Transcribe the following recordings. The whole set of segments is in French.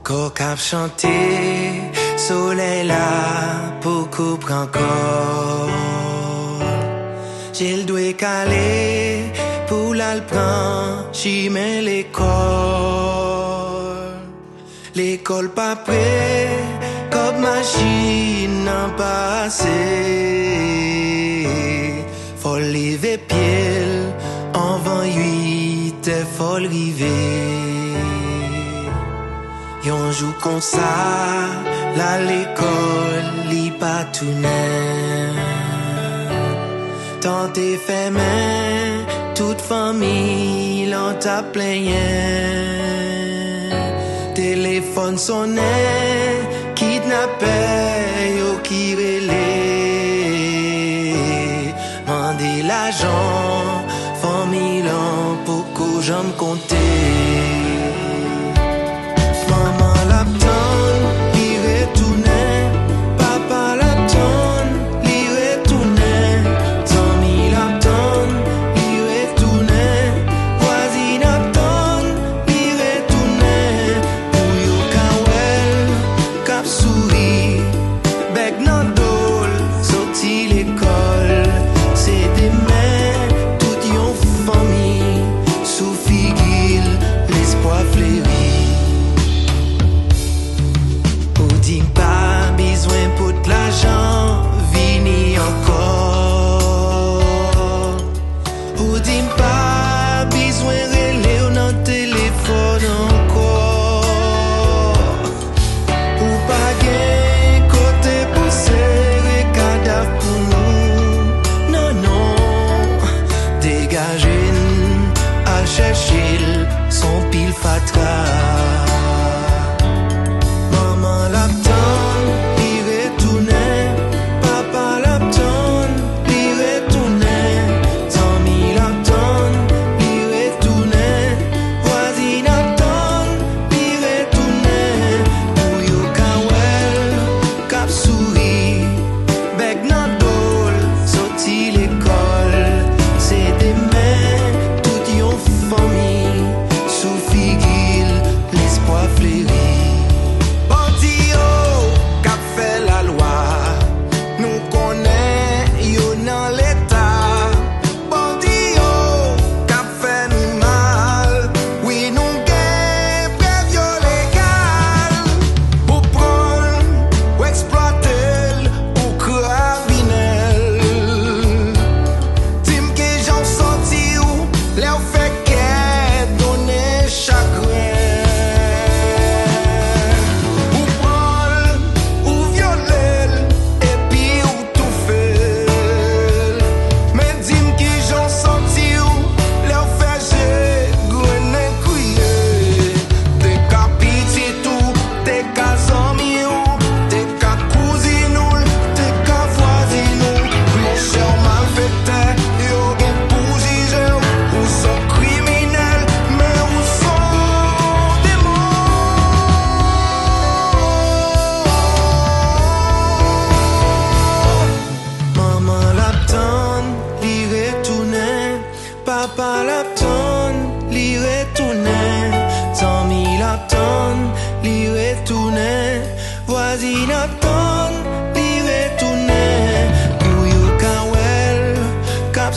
Encore cap chanter, soleil là, beaucoup encore. J'ai le doigt calé, pour l'alpran, j'y mets l'école. L'école pas prêt, comme machine en passé. Faut lever pied, en vent 8, faut river. Yon joue comme ça, là l'école, li pas tout net. Tant t'es fait main, toute famille l'en t'a plaigné. Téléphone sonnait, kidnappé, yo qui relait. Mandez l'argent, famille l'en pour que j'en compte.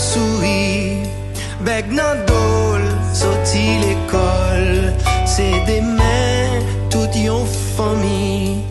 Souri, bec nan dol, sorti l'école. C'est des mains, toute yon famille.